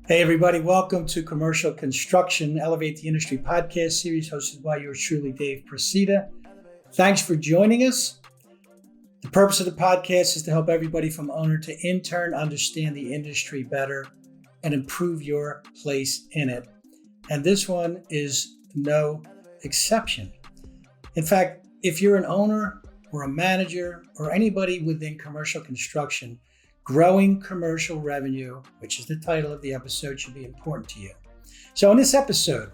Hey everybody, welcome to Commercial Construction Elevate the Industry podcast series hosted by yours truly, Dave Presida. Thanks for joining us. The purpose of the podcast is to help everybody from owner to intern understand the industry better and improve your place in it. And this one is no exception. In fact, if you're an owner or a manager or anybody within commercial construction, growing commercial revenue, which is the title of the episode, should be important to you. So in this episode,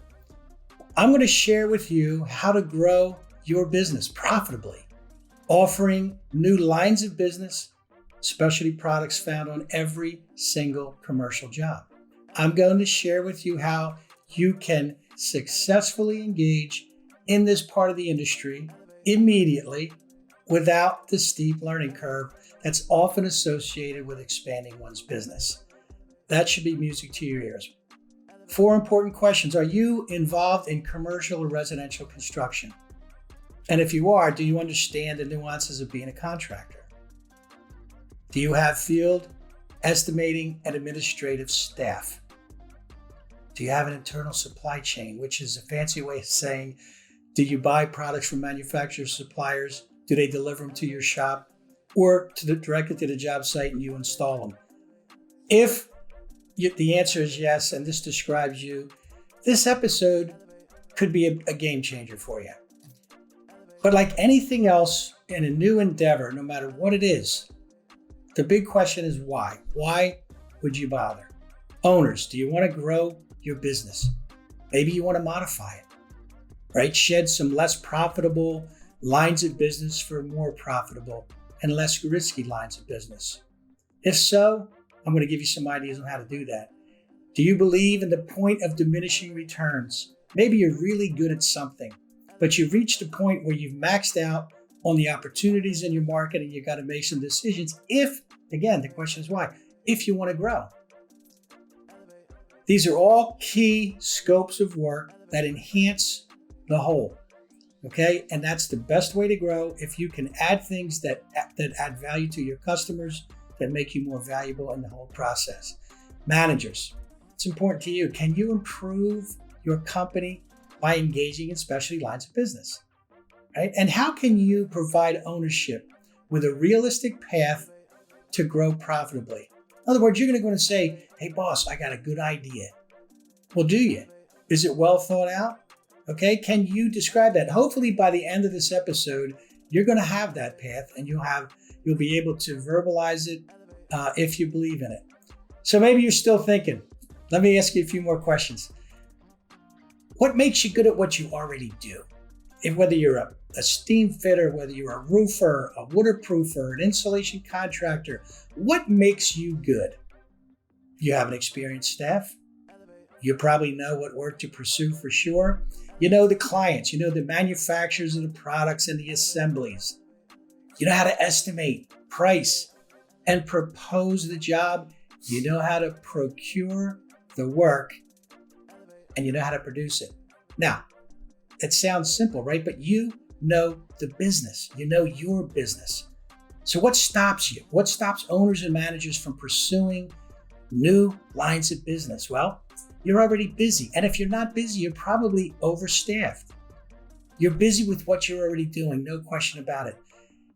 I'm going to share with you how to grow your business profitably, offering new lines of business, specialty products found on every single commercial job. I'm going to share with you how you can successfully engage in this part of the industry immediately without the steep learning curve that's often associated with expanding one's business. That should be music to your ears. 4 important questions. Are you involved in commercial or residential construction? And if you are, do you understand the nuances of being a contractor? Do you have field, estimating, and administrative staff? Do you have an internal supply chain, which is a fancy way of saying, do you buy products from manufacturers, suppliers? Do they deliver them to your shop? Or directly to the job site and you install them? If the answer is yes, and this describes you, this episode could be a game changer for you. But like anything else in a new endeavor, no matter what it is, the big question is why? Why would you bother? Owners, do you want to grow your business? Maybe you want to modify it, right? Shed some less profitable lines of business for more profitable and less risky lines of business. If so, I'm going to give you some ideas on how to do that. Do you believe in the point of diminishing returns? Maybe you're really good at something, but you've reached a point where you've maxed out on the opportunities in your market and you've got to make some decisions if, again, the question is why, if you want to grow. These are all key scopes of work that enhance the whole. Okay, and that's the best way to grow if you can add things that add value to your customers, that make you more valuable in the whole process. Managers, it's important to you. Can you improve your company by engaging in specialty lines of business? Right? And how can you provide ownership with a realistic path to grow profitably? In other words, you're going to go and say, hey boss, I got a good idea. Well, do you? Is it well thought out? Okay, can you describe that? Hopefully by the end of this episode, you're going to have that path and you'll be able to verbalize it if you believe in it. So maybe you're still thinking. Let me ask you a few more questions. What makes you good at what you already do? Whether you're a steam fitter, whether you're a roofer, a waterproofer, an insulation contractor, what makes you good? You have an experienced staff. You probably know what work to pursue for sure. You know the clients, you know the manufacturers of the products and the assemblies. You know how to estimate, price, and propose the job. You know how to procure the work, and you know how to produce it. Now, it sounds simple, right? But you know the business. You know your business. So what stops you? What stops owners and managers from pursuing new lines of business? Well, you're already busy. And if you're not busy, you're probably overstaffed. You're busy with what you're already doing, no question about it.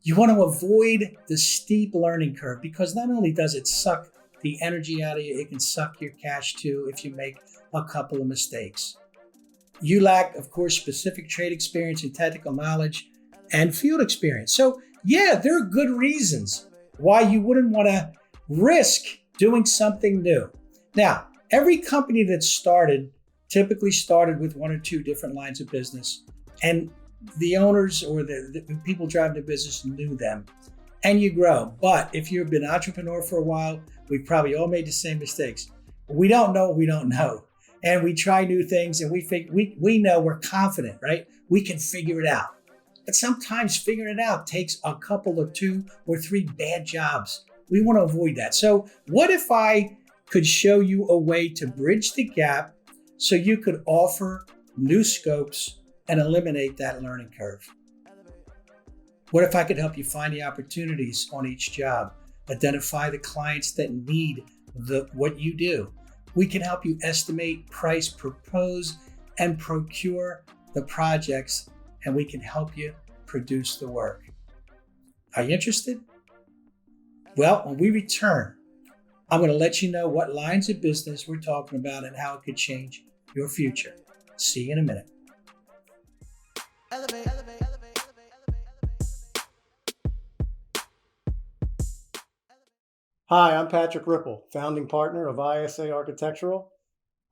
You want to avoid the steep learning curve because not only does it suck the energy out of you, it can suck your cash too if you make a couple of mistakes. You lack, of course, specific trade experience and technical knowledge and field experience. So yeah, there are good reasons why you wouldn't want to risk doing something new. Now, every company that typically started with 1 or 2 different lines of business, and the owners or the people driving the business knew them, and you grow. But if you've been an entrepreneur for a while, we've probably all made the same mistakes. We don't know what we don't know. And we try new things and we know we're confident, right? We can figure it out. But sometimes figuring it out takes a couple or 2 or 3 bad jobs. We want to avoid that. So what if I could show you a way to bridge the gap so you could offer new scopes and eliminate that learning curve? What if I could help you find the opportunities on each job, identify the clients that need what you do, We can help you estimate, price, propose, and procure the projects, and we can help you produce the work. Are you interested? Well, when we return, I'm going to let you know what lines of business we're talking about and how it could change your future. See you in a minute. Hi, I'm Patrick Ripple, founding partner of ISA Architectural.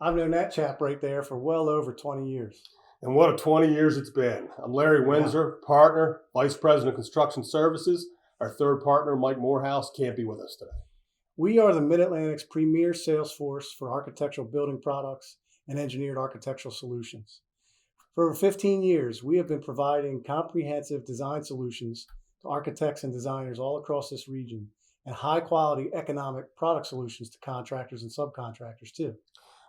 I've known that chap right there for well over 20 years. And what a 20 years it's been. I'm Larry Windsor, partner, vice president of construction services. Our third partner, Mike Morehouse, can't be with us today. We are the Mid-Atlantic's premier sales force for architectural building products and engineered architectural solutions. For over 15 years, we have been providing comprehensive design solutions to architects and designers all across this region, and high-quality economic product solutions to contractors and subcontractors too.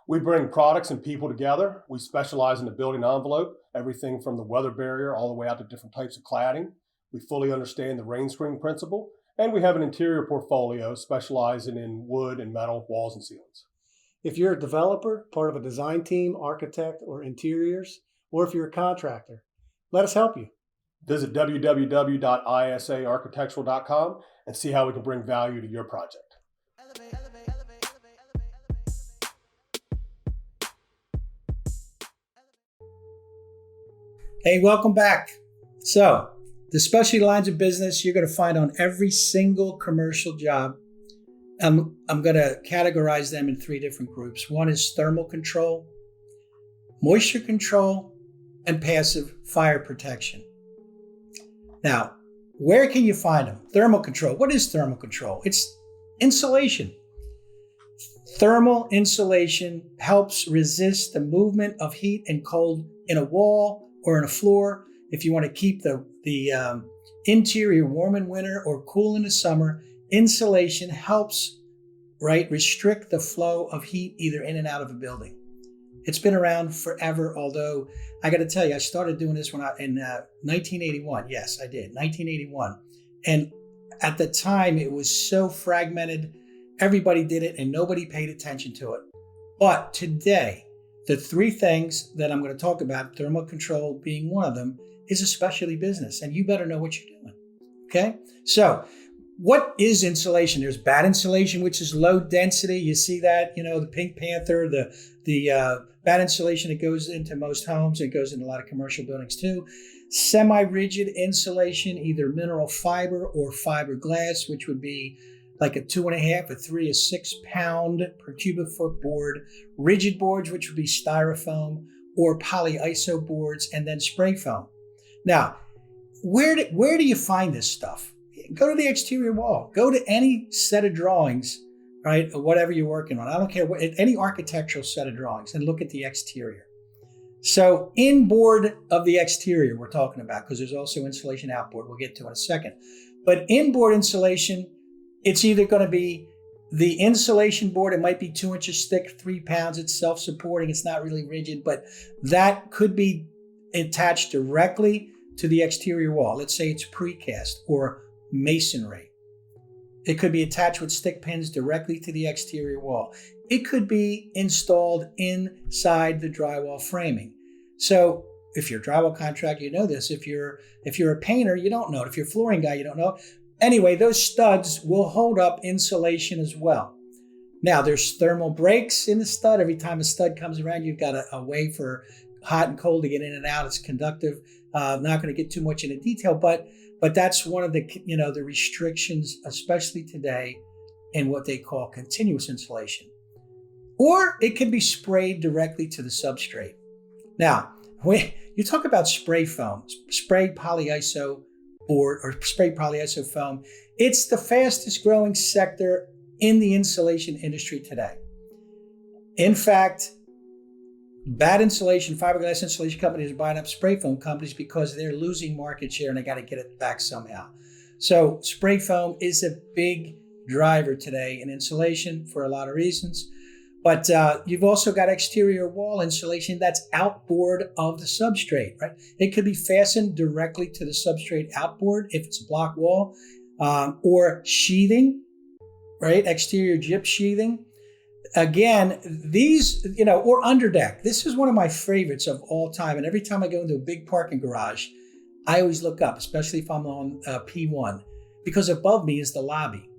We bring products and people together. We specialize in the building envelope, everything from the weather barrier all the way out to different types of cladding. We fully understand the rain screen principle, and we have an interior portfolio specializing in wood and metal walls and ceilings. If you're a developer, part of a design team, architect, or interiors, or if you're a contractor, let us help you. Visit www.isaarchitectural.com and see how we can bring value to your project. Hey, welcome back. So, the specialty lines of business you're going to find on every single commercial job. I'm going to categorize them in three different groups. One is thermal control, moisture control, and passive fire protection. Now, where can you find them? Thermal control. What is thermal control? It's insulation. Thermal insulation helps resist the movement of heat and cold in a wall or in a floor. If you want to keep the interior warm in winter or cool in the summer, insulation helps, restrict the flow of heat either in and out of a building. It's been around forever, although I got to tell you, I started doing this in 1981. Yes, I did, 1981. And at the time, it was so fragmented. Everybody did it and nobody paid attention to it. But today, the three things that I'm going to talk about, thermal control being one of them, is a specialty business, and you better know what you're doing. Okay? So, what is insulation? There's bad insulation, which is low density. You see that, the Pink Panther, the bad insulation that goes into most homes. It goes into a lot of commercial buildings too. Semi-rigid insulation, either mineral fiber or fiberglass, which would be like a 2.5, a 3, a 6 pound per cubic foot board. Rigid boards, which would be styrofoam or polyiso boards, and then spray foam. Now, where do you find this stuff? Go to the exterior wall. Go to any set of drawings, right, or whatever you're working on. I don't care any architectural set of drawings, and look at the exterior. So inboard of the exterior we're talking about, because there's also insulation outboard we'll get to in a second. But inboard insulation, it's either going to be the insulation board. It might be 2 inches thick, 3 pounds. It's self-supporting. It's not really rigid, but that could be attached directly to the exterior wall. Let's say it's precast or masonry. It could be attached with stick pins directly to the exterior wall. It could be installed inside the drywall framing. So if you're a drywall contractor, you know this. If you're a painter, you don't know it. If you're a flooring guy, you don't know. Anyway, those studs will hold up insulation as well. Now, there's thermal breaks in the stud. Every time a stud comes around, you've got a way for hot and cold to get in and out. It's conductive. I'm not going to get too much into detail, but that's one of the the restrictions, especially today, in what they call continuous insulation. Or it can be sprayed directly to the substrate. Now, when you talk about spray foam, sprayed polyiso board or sprayed polyiso foam, it's the fastest growing sector in the insulation industry today. In fact, bad insulation, fiberglass insulation companies are buying up spray foam companies because they're losing market share and they got to get it back somehow. So spray foam is a big driver today in insulation for a lot of reasons. But you've also got exterior wall insulation that's outboard of the substrate, right? It could be fastened directly to the substrate outboard if it's a block wall, or sheathing, right? Exterior gyp sheathing. again, these, or underdeck. This is one of my favorites of all time. And every time I go into a big parking garage, I always look up, especially if I'm on P1, because above me is the lobby.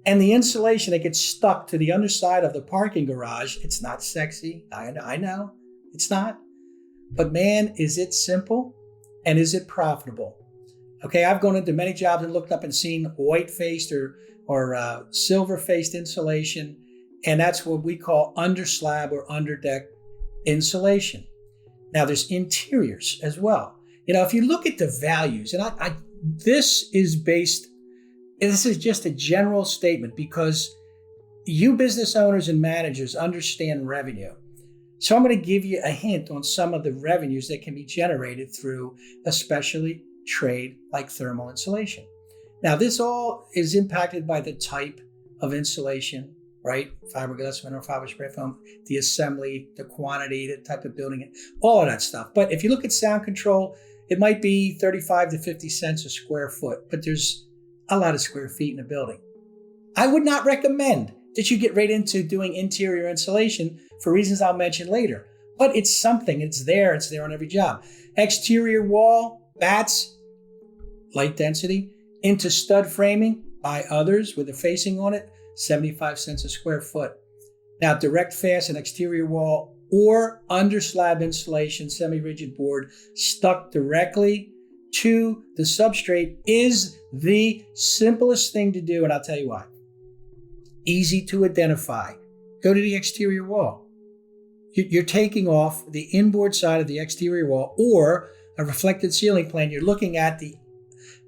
And the insulation that gets stuck to the underside of the parking garage, it's not sexy. I know, it's not. But man, is it simple and is it profitable? Okay, I've gone into many jobs and looked up and seen white-faced or silver-faced insulation, and that's what we call underslab or underdeck insulation. Now, there's interiors as well. If you look at the values, and this is just a general statement because you business owners and managers understand revenue. So I'm going to give you a hint on some of the revenues that can be generated through especially trade like thermal insulation. Now, this all is impacted by the type of insulation, right? Fiberglass, mineral fiber, spray foam, the assembly, the quantity, the type of building, all of that stuff. But if you look at sound control, it might be 35 to 50 cents a square foot, but there's a lot of square feet in a building. I would not recommend that you get right into doing interior insulation for reasons I'll mention later. But it's something, it's there on every job. Exterior wall, bats, light density, into stud framing by others with a facing on it, 75 cents a square foot. Now, direct fasten exterior wall or under slab insulation, semi-rigid board stuck directly to the substrate is the simplest thing to do, and I'll tell you why. Easy to identify. Go to the exterior wall. You're taking off the inboard side of the exterior wall or a reflected ceiling plane. You're looking at the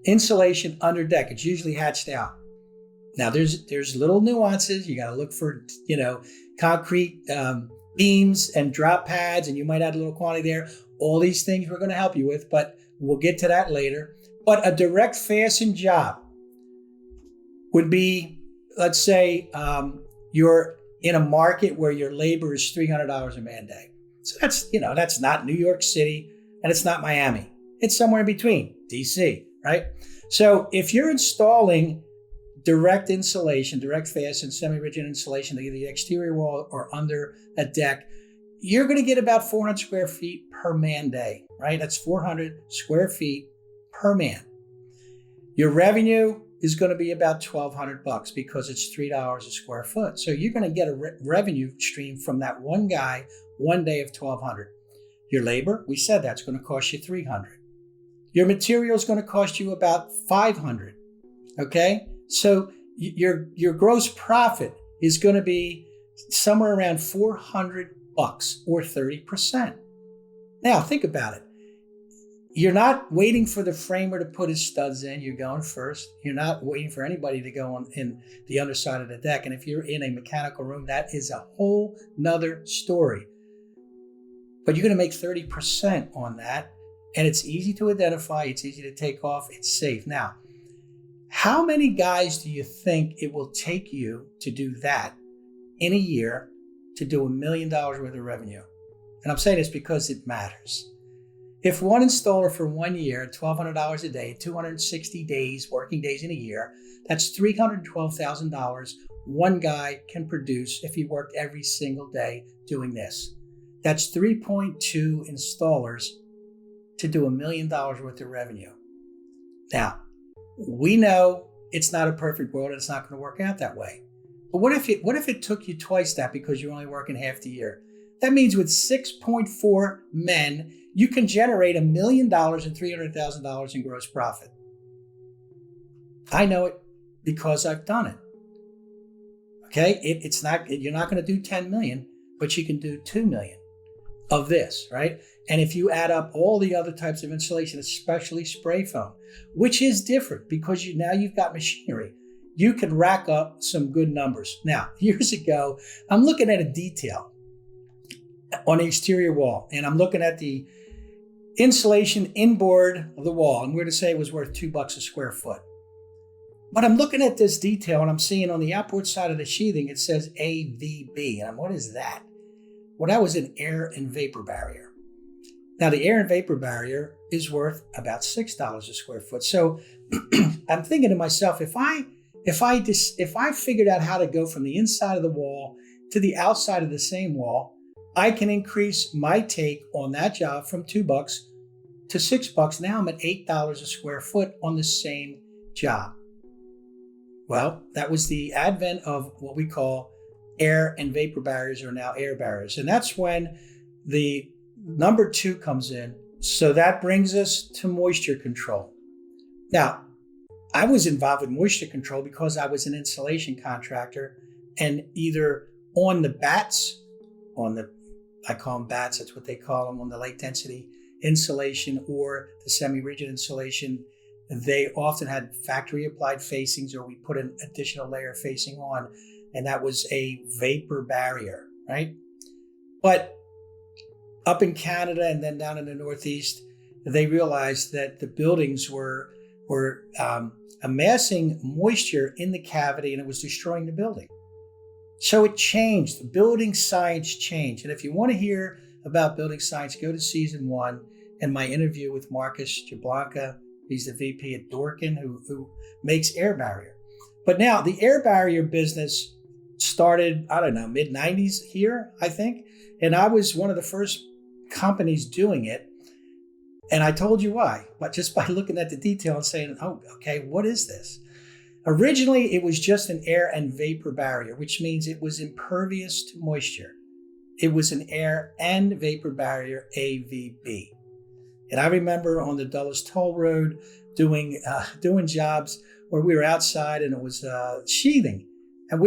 insulation under deck. It's usually hatched out. Now, there's little nuances. You got to look for, concrete beams and drop pads, and you might add a little quantity there. All these things we're going to help you with, but we'll get to that later. But a direct fasten job would be, let's say, you're in a market where your labor is $300 a man day. So that's not New York City and it's not Miami. It's somewhere in between, DC, right? So if you're installing direct insulation, direct fasten, semi-rigid insulation to either the exterior wall or under a deck, you're going to get about 400 square feet per man day, right? That's 400 square feet per man. Your revenue is going to be about $1,200 because it's $3 a square foot. So you're going to get a revenue stream from that one guy, one day of $1,200. Your labor, we said that's going to cost you $300. Your material is going to cost you about $500. Okay, so your gross profit is going to be somewhere around $400 or 30%. Now think about it. You're not waiting for the framer to put his studs in. You're going first. You're not waiting for anybody to go on in the underside of the deck. And if you're in a mechanical room, that is a whole nother story. But you're going to make 30% on that. And it's easy to identify. It's easy to take off. It's safe. Now, how many guys do you think it will take you to do that in a year to do $1 million worth of revenue? And I'm saying this because it matters. If one installer for 1 year, $1,200 a day, 260 days, working days in a year, that's $312,000 one guy can produce if he worked every single day doing this. That's 3.2 installers to do $1 million worth of revenue. Now, we know it's not a perfect world and it's not going to work out that way. But what if it took you twice that because you're only working half the year? That means with 6.4 men, you can generate $1 million and $300,000 in gross profit. I know it because I've done it. Okay, you're not going to do 10 million, but you can do 2 million of this, right? And if you add up all the other types of insulation, especially spray foam, which is different because you've got machinery, you can rack up some good numbers. Now, years ago, I'm looking at a detail on the exterior wall, and I'm looking at the insulation inboard of the wall, and we're to say it was worth $2 a square foot. But I'm looking at this detail, and I'm seeing on the outboard side of the sheathing, it says AVB. And what is that? Well, that was an air and vapor barrier. Now, the air and vapor barrier is worth about $6 a square foot. So I'm thinking to myself, if I figured out how to go from the inside of the wall to the outside of the same wall, I can increase my take on that job from $2 to $6. Now I'm at $8 a square foot on the same job. Well, that was the advent of what we call air and vapor barriers, or now air barriers. And that's when the number 2 comes in. So that brings us to moisture control. Now, I was involved with moisture control because I was an insulation contractor, and either on the bats, I call them bats, that's what they call them, on the light density insulation or the semi-rigid insulation, they often had factory applied facings, or we put an additional layer of facing on, and that was a vapor barrier, right? But up in Canada and then down in the Northeast, they realized that the buildings were amassing moisture in the cavity, and it was destroying the building. So it changed. The building science changed. And if you want to hear about building science, go to season 1 and my interview with Marcus Jablanca. He's the VP at Dorkin, who makes air barrier. But now the air barrier business started, I don't know, mid-90s here, I think. And I was one of the first companies doing it. And I told you why, but just by looking at the detail and saying, oh, okay, what is this? Originally, it was just an air and vapor barrier, which means it was impervious to moisture. It was an air and vapor barrier, AVB. And I remember on the Dulles Toll Road doing jobs where we were outside and it was sheathing. And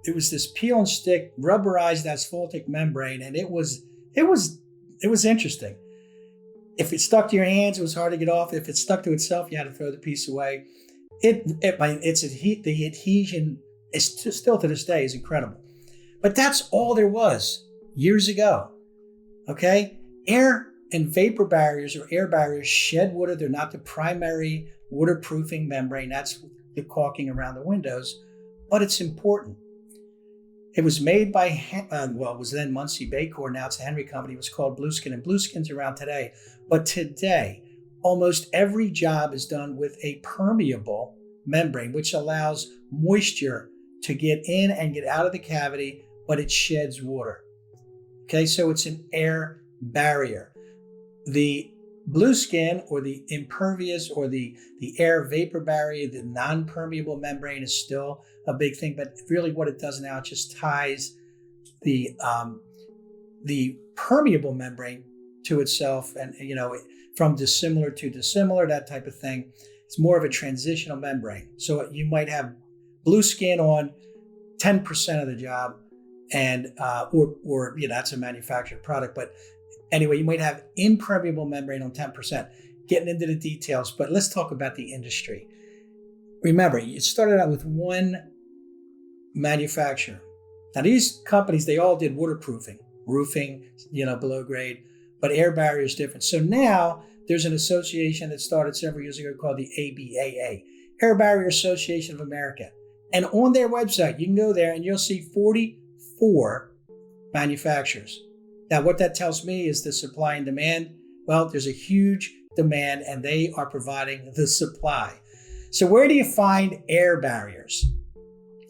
it was this peel and stick rubberized asphaltic membrane, and it was interesting. If it stuck to your hands, it was hard to get off. If it stuck to itself, you had to throw the piece away. The adhesion is still to this day is incredible. But that's all there was years ago. Okay? Air and vapor barriers, or air barriers, shed water. They're not the primary waterproofing membrane. That's the caulking around the windows. But it's important. It was made by, it was then Muncie Baycor. Now it's a Henry company. It was called Blueskin, and Blueskin's around today. But today, almost every job is done with a permeable membrane, which allows moisture to get in and get out of the cavity, but it sheds water. Okay, so it's an air barrier. The Blueskin, or the impervious, or the air vapor barrier, the non-permeable membrane, is still a big thing, but really what it does now, it just ties the permeable membrane to itself, and from dissimilar to dissimilar, that type of thing. It's more of a transitional membrane. So you might have Blueskin on 10% of the job, and or that's a manufactured product, but anyway, you might have impermeable membrane on 10%. Getting into the details, but let's talk about the industry. Remember, it started out with one manufacturer. Now these companies, they all did waterproofing, roofing, below grade, but air barrier is different. So now there's an association that started several years ago called the ABAA, Air Barrier Association of America. And on their website, you can go there and you'll see 44 manufacturers. Now, what that tells me is the supply and demand. Well, there's a huge demand, and they are providing the supply. So where do you find air barriers?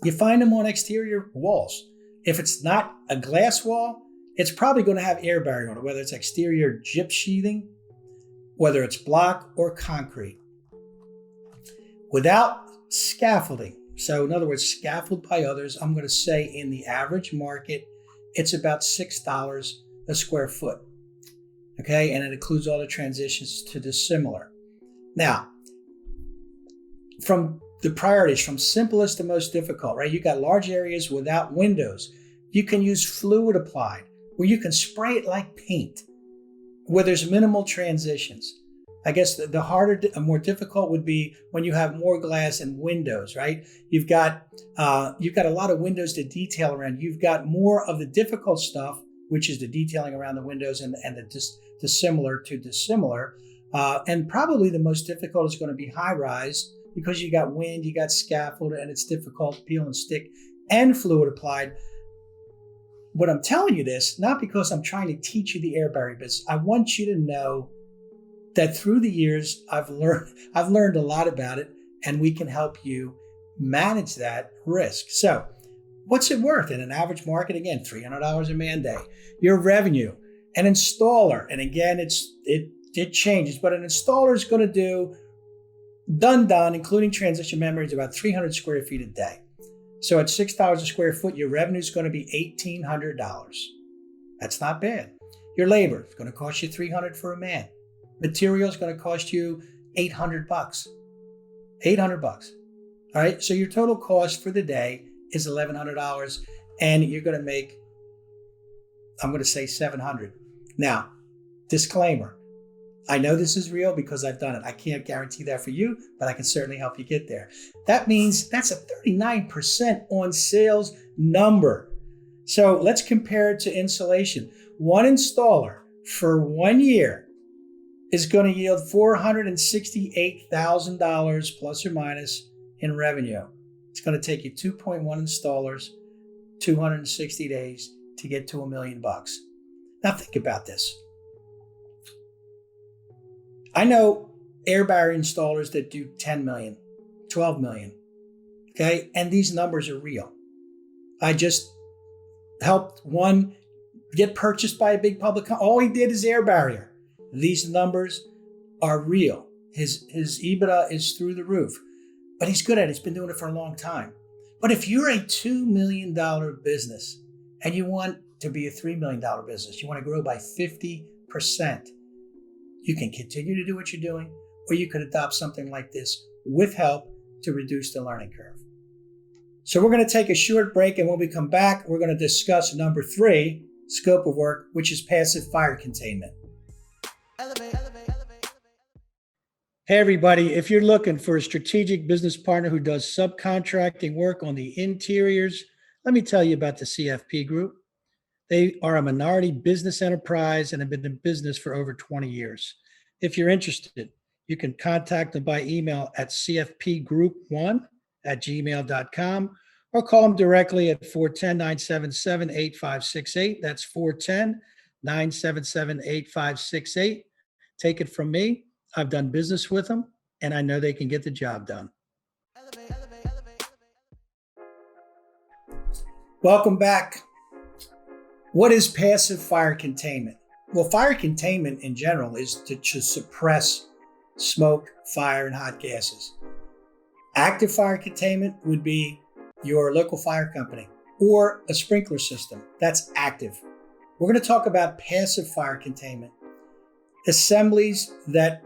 You find them on exterior walls. If it's not a glass wall, it's probably going to have air barrier on it, whether it's exterior gyp sheathing, whether it's block or concrete. Without scaffolding, so in other words, scaffolded by others, I'm going to say in the average market, it's about $6 a square foot. Okay, and it includes all the transitions to dissimilar. Now, from the priorities, from simplest to most difficult, right? You got large areas without windows. You can use fluid applied, where you can spray it like paint, where there's minimal transitions. I guess the harder, more difficult would be when you have more glass and windows, right? You've got a lot of windows to detail around. You've got more of the difficult stuff, which is the detailing around the windows and the dissimilar to dissimilar. And probably the most difficult is going to be high rise, because you got wind, you got scaffold, and it's difficult to peel and stick and fluid applied. What I'm telling you this, not because I'm trying to teach you the air barrier business. I want you to know that through the years, I've learned a lot about it, and we can help you manage that risk. So What's it worth in an average market? Again, $300 a man day. Your revenue, an installer, and again, it changes, but an installer is going to do done, including transition memory, is about 300 square feet a day. So at $6 a square foot, your revenue is going to be $1,800. That's not bad. Your labor is going to cost you $300 for a man. Material is going to cost you $800. $800. All right. So your total cost for the day is $1,100, and you're going to make, I'm going to say $700. Now, disclaimer. I know this is real because I've done it. I can't guarantee that for you, but I can certainly help you get there. That means that's a 39% on sales number. So let's compare it to insulation. One installer for 1 year is going to yield $468,000 plus or minus in revenue. It's going to take you 2.1 installers, 260 days to get to $1 million. Now think about this. I know air barrier installers that do 10 million, 12 million, okay? And these numbers are real. I just helped one get purchased by a big public company. All he did is air barrier. These numbers are real. His EBITDA is through the roof, but he's good at it. He's been doing it for a long time. But if you're a $2 million business and you want to be a $3 million business, you want to grow by 50%, you can continue to do what you're doing, or you could adopt something like this with help to reduce the learning curve. So we're going to take a short break, and when we come back, we're going to discuss number 3, scope of work, which is passive fire containment. Hey everybody, if you're looking for a strategic business partner who does subcontracting work on the interiors, let me tell you about the CFP Group. They are a minority business enterprise and have been in business for over 20 years. If you're interested, you can contact them by email at cfpgroup1@gmail.com or call them directly at 410-977-8568. That's 410-977-8568. Take it from me. I've done business with them, and I know they can get the job done. Welcome back. What is passive fire containment? Well, fire containment in general is to suppress smoke, fire, and hot gases. Active fire containment would be your local fire company or a sprinkler system. That's active. We're going to talk about passive fire containment. Assemblies that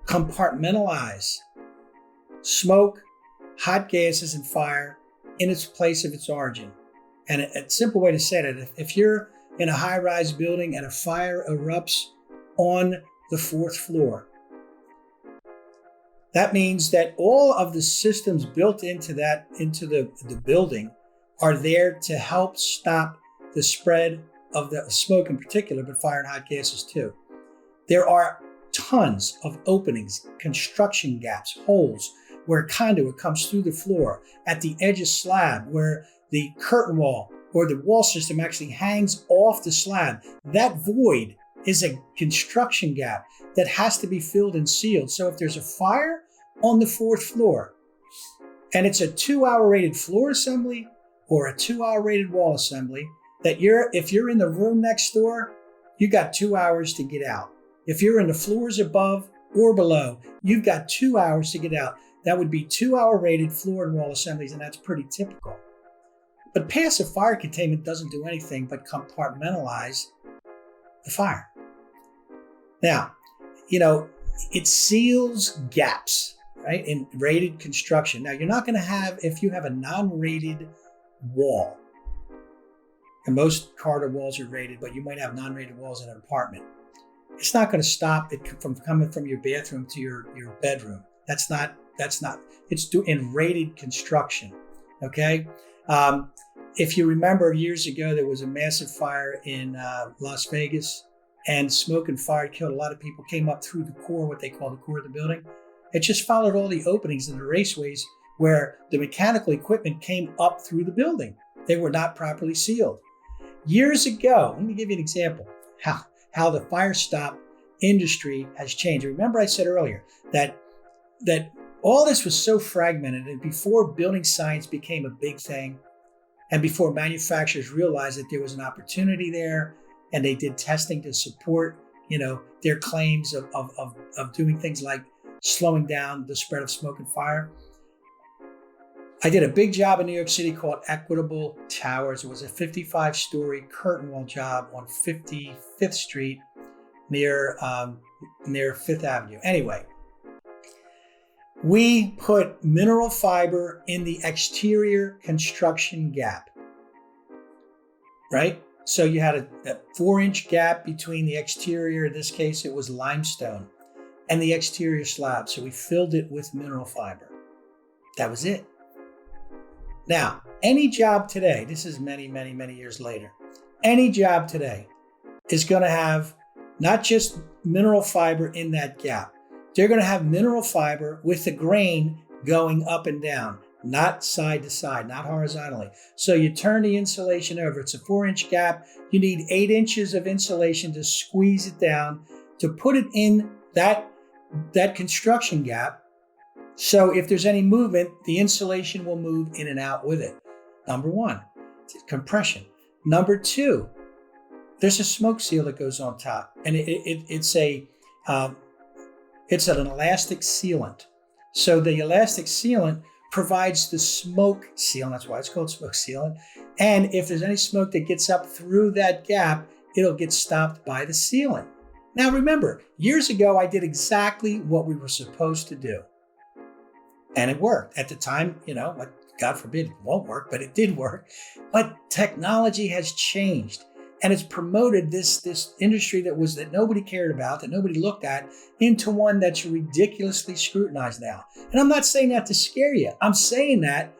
compartmentalize smoke, hot gases, and fire in its place of its origin. And a simple way to say it, if you're in a high-rise building and a fire erupts on the 4th floor, that means that all of the systems built into the building are there to help stop the spread of the smoke in particular, but fire and hot gases too. There are tons of openings, construction gaps, holes where conduit comes through the floor, at the edge of slab where the curtain wall or the wall system actually hangs off the slab. That void is a construction gap that has to be filled and sealed. So if there's a fire on the 4th floor and it's a 2-hour rated floor assembly or a 2-hour rated wall assembly, if you're in the room next door, you got 2 hours to get out. If you're in the floors above or below, you've got 2 hours to get out. That would be 2-hour rated floor and wall assemblies, and that's pretty typical. But passive fire containment doesn't do anything but compartmentalize the fire. Now, it seals gaps, right, in rated construction. Now, you're not going to have, if you have a non-rated wall, and most corridor walls are rated, but you might have non-rated walls in an apartment. It's not going to stop it from coming from your bathroom to your bedroom. That's not, it's in rated construction, okay? If you remember years ago, there was a massive fire in Las Vegas, and smoke and fire killed a lot of people, came up through the core, what they call the core of the building. It just followed all the openings in the raceways where the mechanical equipment came up through the building. They were not properly sealed. Years ago, let me give you an example, how the fire stop industry has changed. Remember I said earlier that all this was so fragmented, and before building science became a big thing, and before manufacturers realized that there was an opportunity there, and they did testing to support, their claims of doing things like slowing down the spread of smoke and fire. I did a big job in New York City called Equitable Towers. It was a 55-story curtain wall job on 55th Street near Fifth Avenue. Anyway, we put mineral fiber in the exterior construction gap, right? So you had a 4-inch gap between the exterior, in this case it was limestone, and the exterior slab. So we filled it with mineral fiber. That was it. Now, any job today, this is many, many, many years later, any job today is going to have not just mineral fiber in that gap. They're going to have mineral fiber with the grain going up and down, not side to side, not horizontally. So you turn the insulation over. It's a 4-inch gap. You need 8 inches of insulation to squeeze it down, to put it in that construction gap. So if there's any movement, the insulation will move in and out with it. Number one, compression. Number two, there's a smoke seal that goes on top, and it's an elastic sealant. So the elastic sealant provides the smoke sealant. That's why it's called smoke sealant. And if there's any smoke that gets up through that gap, it'll get stopped by the sealant. Now remember, years ago, I did exactly what we were supposed to do. And it worked. At the time, God forbid it won't work, but it did work. But technology has changed, and it's promoted this industry that nobody cared about, that nobody looked at, into one that's ridiculously scrutinized now. And I'm not saying that to scare you. I'm saying that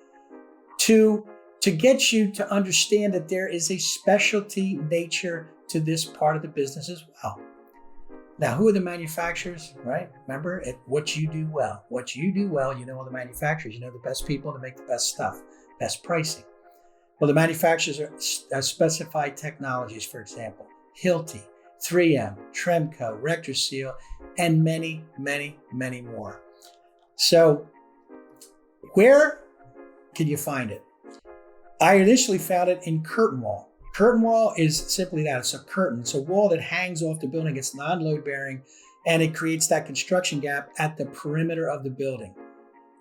to get you to understand that there is a specialty nature to this part of the business as well. Now, who are the manufacturers, right? Remember, what you do well. What you do well, all the manufacturers. You know the best people to make the best stuff, best pricing. Well, the manufacturers are specified technologies, for example, Hilti, 3M, Tremco, RectorSeal, and many, many, many more. So where can you find it? I initially found it in curtain wall. Curtain wall is simply that. It's a curtain. It's a wall that hangs off the building. It's non-load bearing, and it creates that construction gap at the perimeter of the building.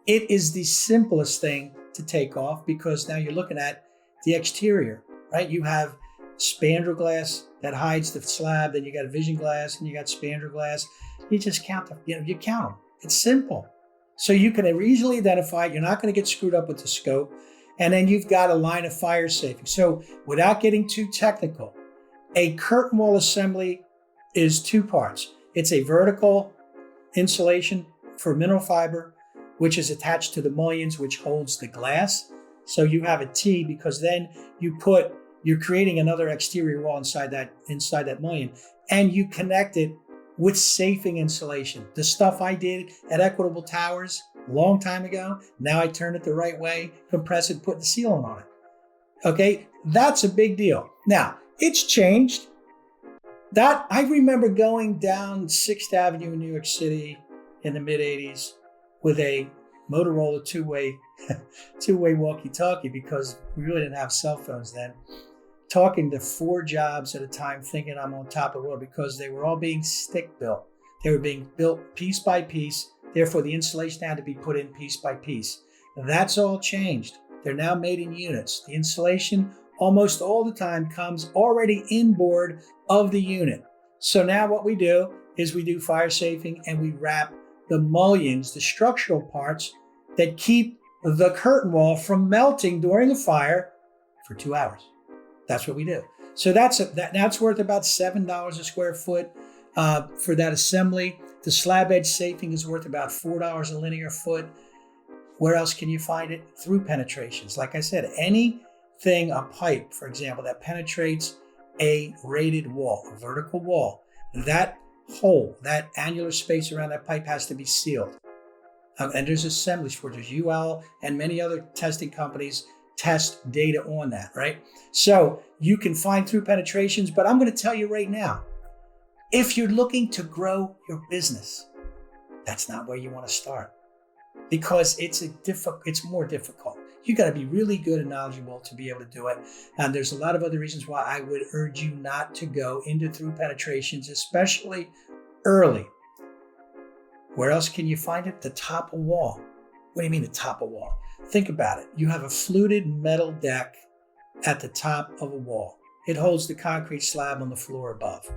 It is the simplest thing to take off because now you're looking at the exterior, right? You have spandrel glass that hides the slab, then you got a vision glass, and you got spandrel glass. You just count them. You count them. It's simple. So you can easily identify it. You're not going to get screwed up with the scope. And then you've got a line of fire safety. So without getting too technical, a curtain wall assembly is 2 parts. It's a vertical insulation for mineral fiber, which is attached to the mullions, which holds the glass. So you have a T because then you're creating another exterior wall inside that mullion, and you connect it with safing insulation. The stuff I did at Equitable Towers a long time ago, now I turn it the right way, compress it, put the sealant on it. Okay, that's a big deal. Now, it's changed. That I remember going down 6th Avenue in New York City in the mid-'80s with a Motorola two-way walkie-talkie, because we really didn't have cell phones then, talking to 4 jobs at a time, thinking I'm on top of the world, because they were all being stick built. They were being built piece by piece. Therefore, the insulation had to be put in piece by piece. That's all changed. They're now made in units. The insulation almost all the time comes already inboard of the unit. So now what we do is we do fire safing, and we wrap the mullions, the structural parts that keep the curtain wall from melting during a fire for 2 hours. That's what we do. So that's worth about $7 a square foot for that assembly. The slab edge safing is worth about $4 a linear foot. Where else can you find it? Through penetrations. Like I said, anything, a pipe, for example, that penetrates a rated wall, a vertical wall, that hole, that annular space around that pipe has to be sealed. And there's assemblies for it. There's UL and many other testing companies test data on that, right? So you can find through penetrations, but I'm going to tell you right now, if you're looking to grow your business, that's not where you want to start, because it's more difficult. You got to be really good and knowledgeable to be able to do it. And there's a lot of other reasons why I would urge you not to go into through penetrations, especially early. Where else can you find it? The top of wall. What do you mean the top of wall? Think about it. You have a fluted metal deck at the top of a wall. It holds the concrete slab on the floor above.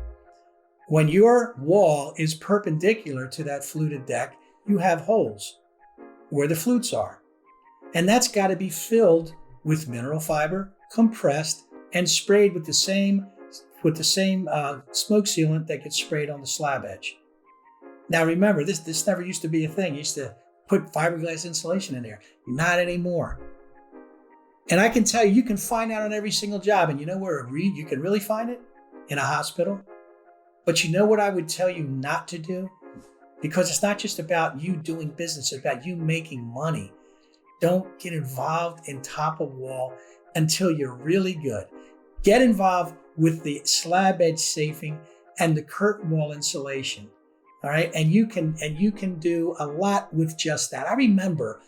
When your wall is perpendicular to that fluted deck, you have holes where the flutes are. And that's got to be filled with mineral fiber, compressed, and sprayed with the same smoke sealant that gets sprayed on the slab edge. Now remember, this never used to be a thing. You used to put fiberglass insulation in there. Not anymore. And I can tell you, you can find that on every single job. And you know where you can really find it? In a hospital. But you know what I would tell you not to do? Because it's not just about you doing business, it's about you making money. Don't get involved in top of wall until you're really good. Get involved with the slab edge safing and the curtain wall insulation. All right. And you can do a lot with just that. I remember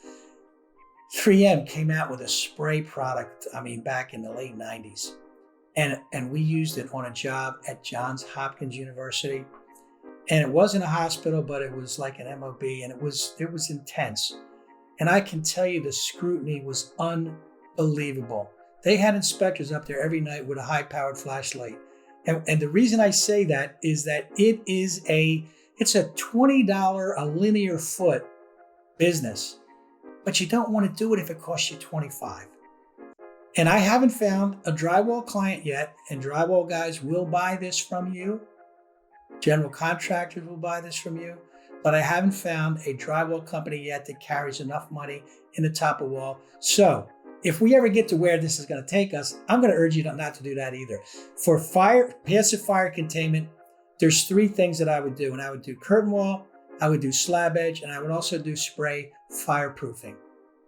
3M came out with a spray product, back in the late 90s. And we used it on a job at Johns Hopkins University. And it wasn't a hospital, but it was like an MOB, and it was intense. And I can tell you the scrutiny was unbelievable. They had inspectors up there every night with a high-powered flashlight. And the reason I say that is that it's a $20 a linear foot business, but you don't want to do it if it costs you $25. And I haven't found a drywall client yet, and drywall guys will buy this from you. General contractors will buy this from you, but I haven't found a drywall company yet that carries enough money in the top of wall. So if we ever get to where this is going to take us, I'm going to urge you not to do that either. For passive fire containment, there's 3 things that I would do. And I would do curtain wall, I would do slab edge, and I would also do spray fireproofing.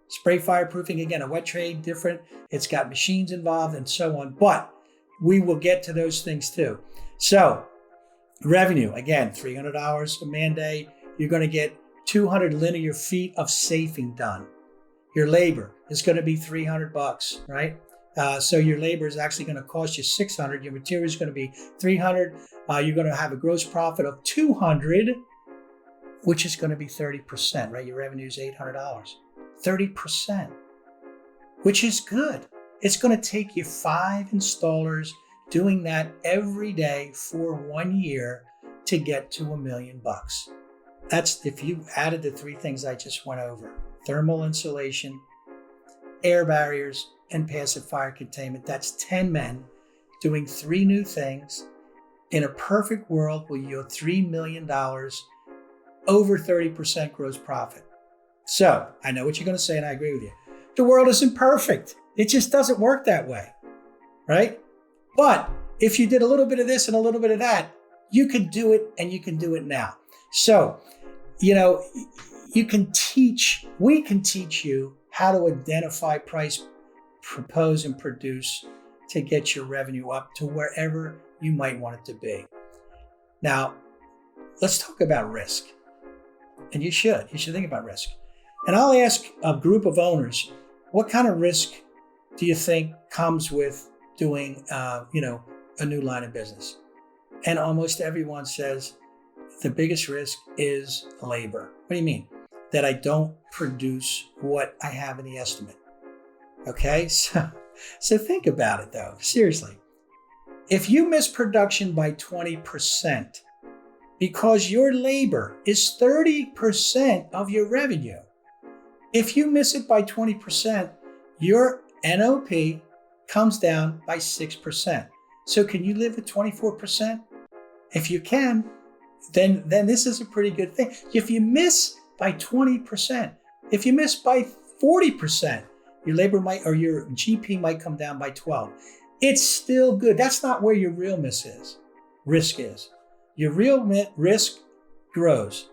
Spray fireproofing, again, a wet trade, different. It's got machines involved and so on, but we will get to those things too. So revenue, again, $300 a man day. You're going to get 200 linear feet of safing done. Your labor is going to be $300, right? So your labor is actually going to cost you $600. Your material is going to be $300. You're going to have a gross profit of $200, which is going to be 30%, right? Your revenue is $800. 30%, which is good. It's going to take you 5 installers doing that every day for 1 year to get to $1 million. That's if you added the 3 things I just went over: thermal insulation, air barriers, and passive fire containment. That's 10 men doing 3 new things. In a perfect world, will yield $3 million, over 30% gross profit. So I know what you're going to say, and I agree with you. The world isn't perfect. It just doesn't work that way, right? But if you did a little bit of this and a little bit of that, you can do it, and you can do it now. So, we can teach you how to identify, price, propose, and produce to get your revenue up to wherever you might want it to be. Now, let's talk about risk. And you should think about risk. And I'll ask a group of owners, what kind of risk do you think comes with doing, a new line of business? And almost everyone says the biggest risk is labor. What do you mean? That I don't produce what I have in the estimate. Okay, so think about it though, seriously. If you miss production by 20%, because your labor is 30% of your revenue, if you miss it by 20%, your NOP comes down by 6%. So can you live with 24%? If you can, then this is a pretty good thing. If you miss by 20%, if you miss by 40%, your labor might, or your GP might come down by 12. It's still good. That's not where your real risk is. Your real risk grows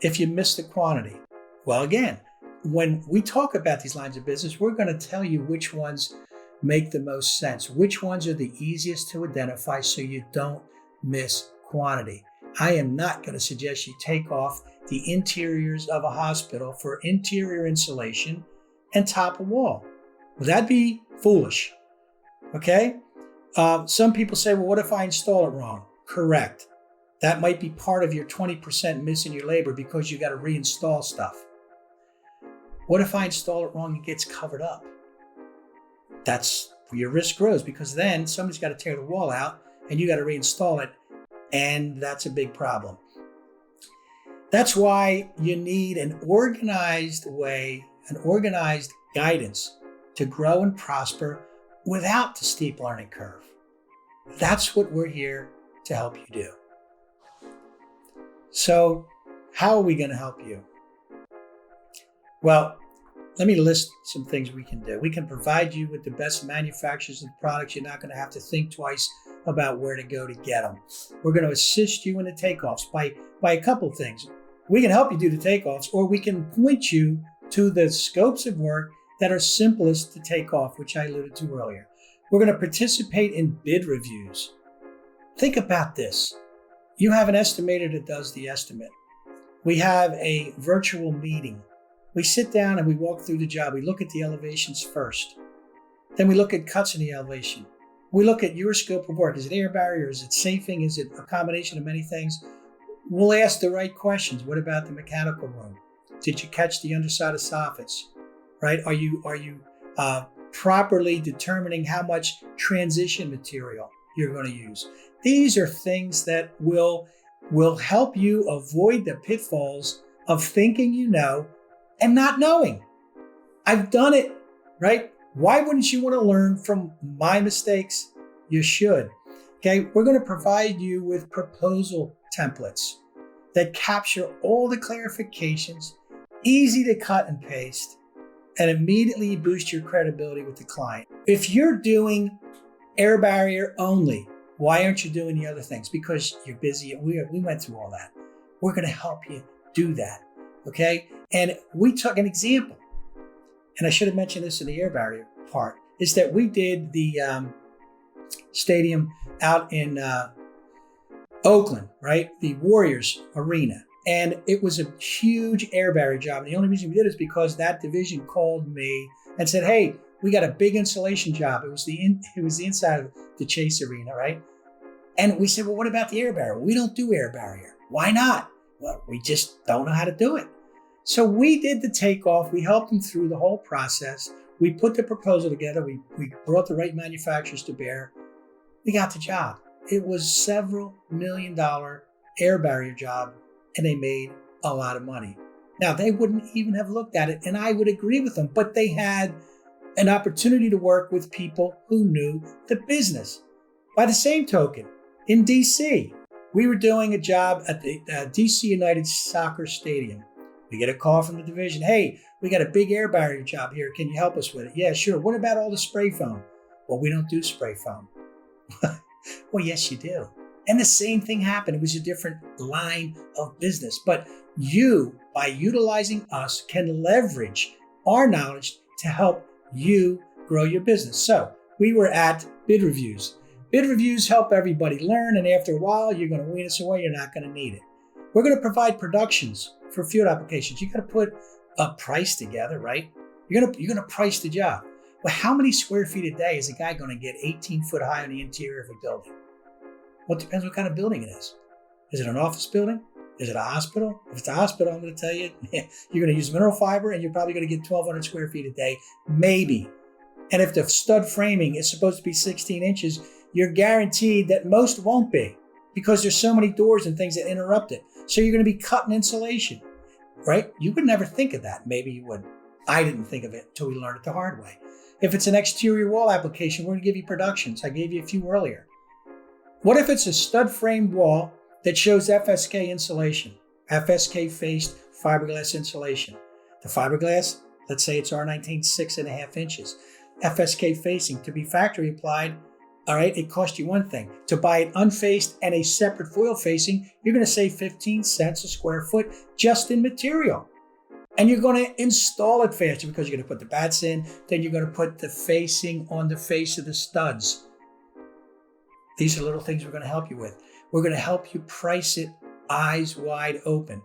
if you miss the quantity. Well, again, when we talk about these lines of business, we're going to tell you which ones make the most sense, which ones are the easiest to identify so you don't miss quantity. I am not going to suggest you take off the interiors of a hospital for interior insulation and top of wall. Well, that'd be foolish. Okay? Some people say, well, what if I install it wrong? Correct. That might be part of your 20% missing your labor because you got to reinstall stuff. What if I install it wrong and it gets covered up? That's where your risk grows, because then somebody's got to tear the wall out and you got to reinstall it. And that's a big problem. That's why you need an organized way, an organized guidance to grow and prosper without the steep learning curve. That's what we're here to help you do. So, how are we going to help you? Well, let me list some things we can do. We can provide you with the best manufacturers and products. You're not going to have to think twice about where to go to get them. We're going to assist you in the takeoffs by a couple of things. We can help you do the takeoffs, or we can point you to the scopes of work that are simplest to take off, which I alluded to earlier. We're going to participate in bid reviews. Think about this. You have an estimator that does the estimate. We have a virtual meeting. We sit down and we walk through the job. We look at the elevations first. Then we look at cuts in the elevation. We look at your scope of work. Is it air barrier? Is it safing? Is it a combination of many things? We'll ask the right questions. What about the mechanical room? Did you catch the underside of soffits? Right? Are you properly determining how much transition material you're going to use? These are things that will help you avoid the pitfalls of thinking you know and not knowing. I've done it, right? Why wouldn't you want to learn from my mistakes? You should. Okay, we're going to provide you with proposal templates that capture all the clarifications, easy to cut and paste, and immediately boost your credibility with the client. If you're doing air barrier only, why aren't you doing the other things? Because you're busy. We went through all that. We're going to help you do that, okay? And we took an example, and I should have mentioned this in the air barrier part, is that we did the stadium out in Oakland, right? The Warriors Arena. And it was a huge air barrier job. And the only reason we did it is because that division called me and said, hey, we got a big insulation job. It was the inside of the Chase Arena, right? And we said, well, what about the air barrier? We don't do air barrier. Why not? Well, we just don't know how to do it. So we did the takeoff. We helped them through the whole process. We put the proposal together. We brought the right manufacturers to bear. We got the job. It was several $1 million air barrier job, and they made a lot of money. Now, they wouldn't even have looked at it, and I would agree with them, but they had an opportunity to work with people who knew the business. By the same token, in DC, we were doing a job at the DC United Soccer Stadium. We get a call from the division. Hey, we got a big air barrier job here. Can you help us with it? Yeah, sure. What about all the spray foam? Well, we don't do spray foam. Well, yes, you do. And the same thing happened. It was a different line of business. But you, by utilizing us, can leverage our knowledge to help you grow your business. So we were at bid reviews. Bid reviews help everybody learn, and after a while, you're going to wean us away. You're not going to need it. We're going to provide productions for field applications. You got to put a price together, right? You're going to price the job. Well, how many square feet a day is a guy going to get 18 foot high on the interior of a building? Well, it depends what kind of building it is. Is it an office building? Is it a hospital? If it's a hospital, I'm going to tell you, you're going to use mineral fiber and you're probably going to get 1,200 square feet a day, maybe. And if the stud framing is supposed to be 16 inches, you're guaranteed that most won't be because there's so many doors and things that interrupt it. So you're going to be cutting insulation, right? You would never think of that. Maybe you would. I didn't think of it until we learned it the hard way. If it's an exterior wall application, we're going to give you productions. I gave you a few earlier. What if it's a stud framed wall that shows FSK insulation, FSK faced fiberglass insulation? The fiberglass, let's say it's R19 6.5 inches. FSK facing to be factory applied, all right, it cost you one thing. To buy it unfaced and a separate foil facing, you're going to save 15 cents a square foot just in material. And you're going to install it faster because you're going to put the bats in, then you're going to put the facing on the face of the studs. These are little things we're going to help you with. We're going to help you price it eyes wide open.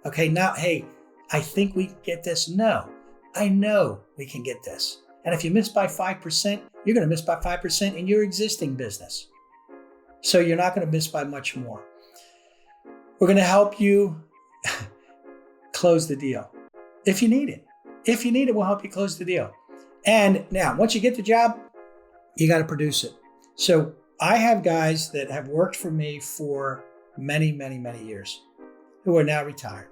Okay, now, hey, I think we can get this. No, I know we can get this. And if you miss by 5%, you're going to miss by 5% in your existing business. So you're not going to miss by much more. We're going to help you close the deal if you need it. If you need it, we'll help you close the deal. And now, once you get the job, you got to produce it. So I have guys that have worked for me for many, many, many years who are now retired.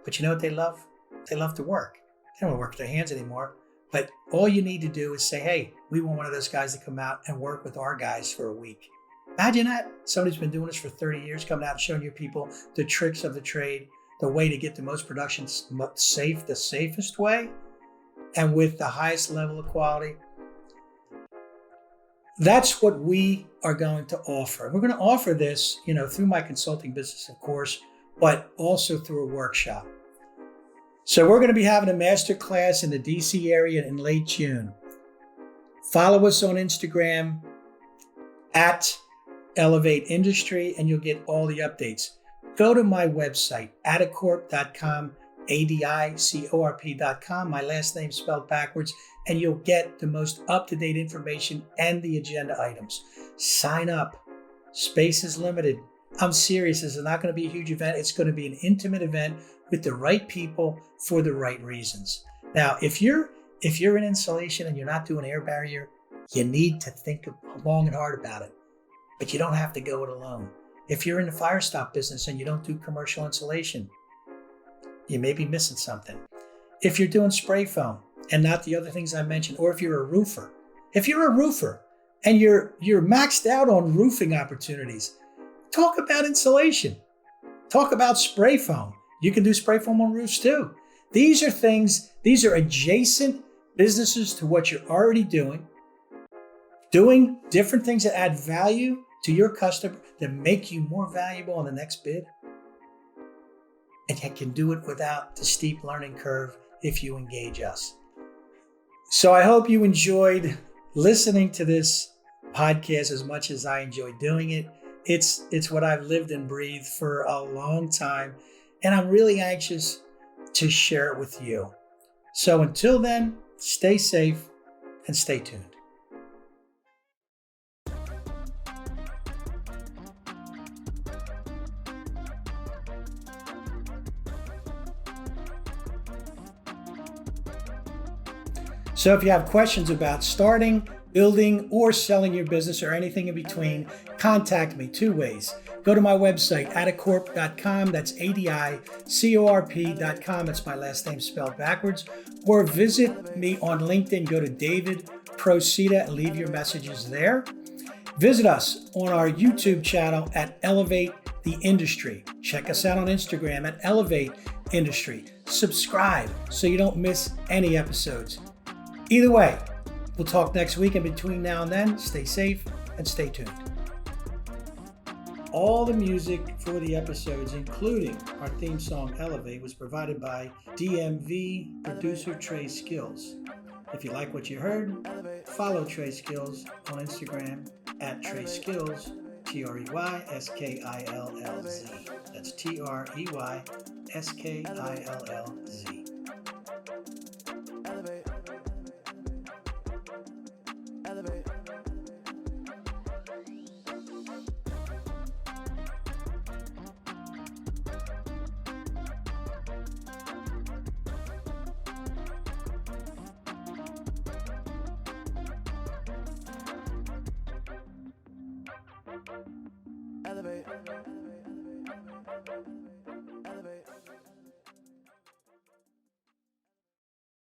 But you know what they love? They love to work. They don't want to work with their hands anymore. But all you need to do is say, hey, we want one of those guys to come out and work with our guys for a week. Imagine that. Somebody's been doing this for 30 years, coming out and showing your people the tricks of the trade, the way to get the most production safe, the safest way, and with the highest level of quality. That's what we are going to offer. We're going to offer this, through my consulting business, of course, but also through a workshop. So we're going to be having a master class in the DC area in late June. Follow us on Instagram at Elevate Industry, and you'll get all the updates. Go to my website, adicorp.com, adicorp.com, my last name spelled backwards, and you'll get the most up-to-date information and the agenda items. Sign up. Space is limited. I'm serious. This is not going to be a huge event. It's going to be an intimate event with the right people for the right reasons. Now, if you're in insulation and you're not doing air barrier, you need to think long and hard about it. But you don't have to go it alone. If you're in the fire stop business and you don't do commercial insulation, you may be missing something. If you're doing spray foam and not the other things I mentioned, or if you're a roofer and you're maxed out on roofing opportunities, talk about insulation. Talk about spray foam. You can do spray foam on roofs too. These are adjacent businesses to what you're already doing different things that add value to your customer, that make you more valuable on the next bid. And you can do it without the steep learning curve if you engage us. So I hope you enjoyed listening to this podcast as much as I enjoyed doing it. It's what I've lived and breathed for a long time, and I'm really anxious to share it with you. So until then, stay safe and stay tuned. So if you have questions about starting, building, or selling your business, or anything in between, contact me 2 ways. Go to my website, adicorp.com, that's adicorp.com, that's my last name spelled backwards, or visit me on LinkedIn. Go to David Procida and leave your messages there. Visit us on our YouTube channel at Elevate the Industry. Check us out on Instagram at Elevate Industry. Subscribe so you don't miss any episodes. Either way, we'll talk next week, and between now and then, stay safe and stay tuned. All the music for the episodes, including our theme song Elevate, was provided by DMV producer Trey Skills. If you like what you heard, follow Trey Skills on Instagram at Trey Skills, TreySkillz. That's TreySkillz. Elevate.